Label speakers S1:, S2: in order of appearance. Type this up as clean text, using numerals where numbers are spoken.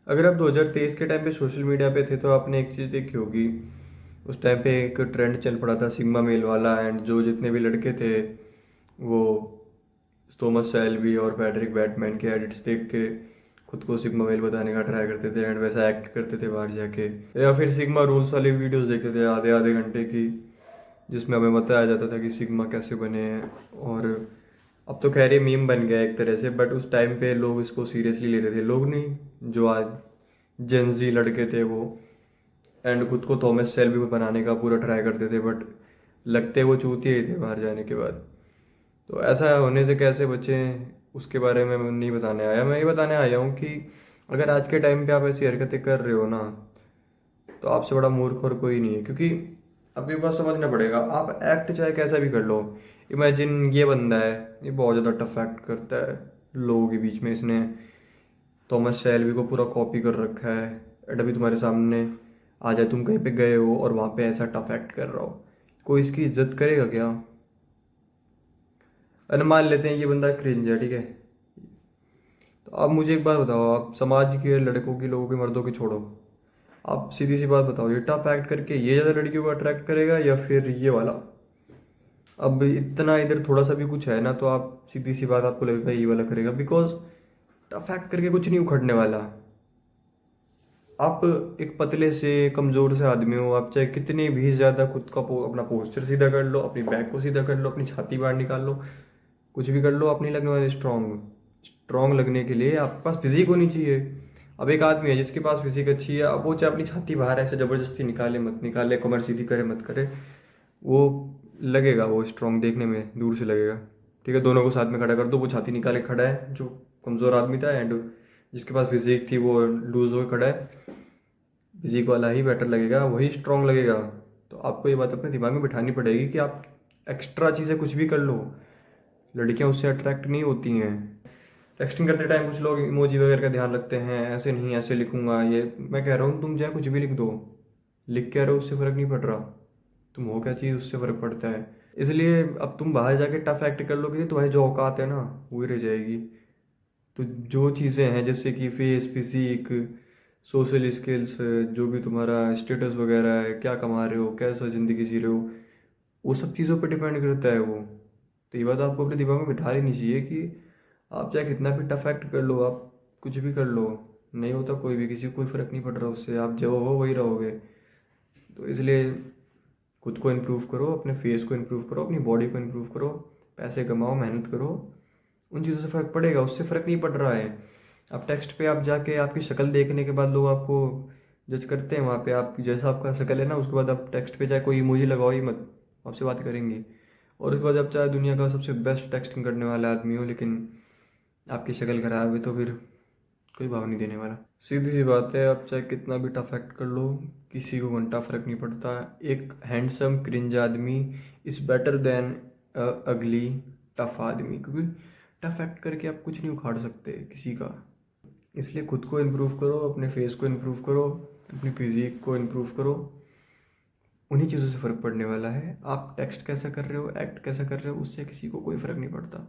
S1: अगर आप 2023 के टाइम पे सोशल मीडिया पे थे तो आपने एक चीज़ देखी होगी। उस टाइम पे एक ट्रेंड चल पड़ा था सिग्मा मेल वाला, एंड जो जितने भी लड़के थे वो थॉमस शेल्बी और पैट्रिक बैटमैन के एडिट्स देख के खुद को सिग्मा मेल बताने का ट्राई करते थे एंड वैसा एक्ट करते थे बाहर जाके, या फिर सिग्मा रूल्स वाली वीडियोस देखते थे आधे आधे घंटे की, जिसमें हमें बताया जाता था कि सिग्मा कैसे बने हैं। और अब तो खैर ये मीम बन गया एक तरह से, बट उस टाइम पे लोग इसको सीरियसली ले रहे थे, लोग नहीं, जो आज जेंजी लड़के थे वो, एंड खुद को थॉमस शेल्बी बनाने का पूरा ट्राई करते थे, बट लगते वो चूतिए ही थे बाहर जाने के बाद। तो ऐसा होने से कैसे बचें उसके बारे में मैं नहीं बताने आया, मैं ये बताने आया हूँ कि अगर आज के टाइम पे आप ऐसी हरकतें कर रहे हो ना, तो आपसे बड़ा मूर्ख और कोई नहीं है। क्योंकि आपके पास समझना पड़ेगा, आप एक्ट चाहे कैसा भी कर लो। इमेजिन ये बंदा है, ये बहुत ज़्यादा टफ एक्ट करता है लोगों के बीच में, इसने थॉमस शेल्बी को पूरा कॉपी कर रखा है, एंड अभी तुम्हारे सामने आ जाए, तुम कहीं पे गए हो और वहाँ पे ऐसा टफ एक्ट कर रहा हो, कोई इसकी इज्जत करेगा क्या? अरे मान लेते हैं ये बंदा क्रिंज है, ठीक है, तो आप मुझे एक बात बताओ, आप समाज के लड़कों की, लोगों के, मर्दों की छोड़ो, आप सीधी सी बात बताओ, ये टफ एक्ट करके ये ज़्यादा लड़कियों को अट्रैक्ट करेगा या फिर ये वाला? अब इतना इधर थोड़ा सा भी कुछ है ना, तो आप सीधी सी बात, आपको लगेगा ये वाला करेगा, बिकॉज टफ एक्ट करके कुछ नहीं उखड़ने वाला। आप एक पतले से कमज़ोर से आदमी हो, आप चाहे कितने भी ज़्यादा खुद का अपना पोस्चर सीधा कर लो, अपनी बैक को सीधा कर लो, अपनी छाती बाहर निकाल लो, कुछ भी कर लो, आप नहीं लगने वाले स्ट्रॉन्ग। स्ट्रॉन्ग लगने के लिए आपके पास फिजिक होनी चाहिए। अब एक आदमी है जिसके पास फिजिक अच्छी है, अब वो चाहे अपनी छाती बाहर ऐसे ज़बरदस्ती निकाले मत निकाले, कमर सीधी करे मत करे, वो लगेगा वो स्ट्रॉन्ग देखने में, दूर से लगेगा। ठीक है, दोनों को साथ में खड़ा कर दो, वो छाती निकाले खड़ा है जो कमज़ोर आदमी था, एंड जिसके पास फिजिक थी वो लूज होकर खड़ा है, फिजिक वाला ही बेटर लगेगा, वही स्ट्रॉन्ग लगेगा। तो आपको ये बात अपने दिमाग में बिठानी पड़ेगी कि आप एक्स्ट्रा चीज़ें कुछ भी कर लो, लड़कियां उससे अट्रैक्ट नहीं होती हैं। टेक्सटिंग करते टाइम कुछ लोग इमोजी वगैरह का ध्यान रखते हैं, ऐसे नहीं ऐसे लिखूंगा, ये मैं कह रहा हूँ तुम चाहे कुछ भी लिख दो, लिख के रहो, उससे फ़र्क नहीं पड़ रहा, तुम हो क्या चीज़ उससे फ़र्क पड़ता है। इसलिए अब तुम बाहर जाके टफ एक्ट कर लोगे तो तुम्हारी जो औकात है ना वो ही रह जाएगी। तो जो चीज़ें हैं जैसे कि फेस, फिजिक, सोशल स्किल्स, जो भी तुम्हारा स्टेटस वगैरह है, क्या कमा रहे हो, कैसा ज़िंदगी जी रहे हो, वो सब चीज़ों पर डिपेंड करता है वो। तो ये बात आपको अपने दिमाग में बिठा लेनी चाहिए कि आप चाहे कितना भी टफ एक्ट कर लो, आप कुछ भी कर लो, नहीं होता कोई भी, किसी को कोई फ़र्क नहीं पड़ रहा उससे, आप जो हो वही रहोगे। तो इसलिए खुद को इम्प्रूव करो, अपने फेस को इम्प्रूव करो, अपनी बॉडी को इम्प्रूव करो, पैसे कमाओ, मेहनत करो, उन चीज़ों से फ़र्क पड़ेगा, उससे फ़र्क नहीं पड़ रहा है। अब टेक्स्ट पे आप जाके आपकी शक्ल देखने के बाद लोग आपको जज करते हैं, वहाँ पे आप जैसा आपका शक्ल है ना, उसके बाद आप टेक्स्ट पे चाहे कोई इमोजी लगाओ ही मत, आपसे बात करेंगे। और उसके बाद आप चाहे दुनिया का सबसे बेस्ट टेक्स्टिंग करने वाला आदमी हो, लेकिन आपकी शक्ल खराब है, तो फिर कोई भाव नहीं देने वाला। सीधी सी बात है, आप चाहे कितना भी टफ एक्ट कर लो, किसी को घंटा फर्क नहीं पड़ता। एक हैंडसम क्रिंज आदमी इज़ बेटर देन अगली टफ आदमी, क्योंकि टफ एक्ट करके आप कुछ नहीं उखाड़ सकते किसी का। इसलिए खुद को इम्प्रूव करो, अपने फेस को इम्प्रूव करो, अपनी फिजिक को इम्प्रूव करो, उन्हीं चीज़ों से फ़र्क पड़ने वाला है। आप टेक्स्ट कैसा कर रहे हो, एक्ट कैसा कर रहे हो, उससे किसी को कोई फ़र्क नहीं पड़ता।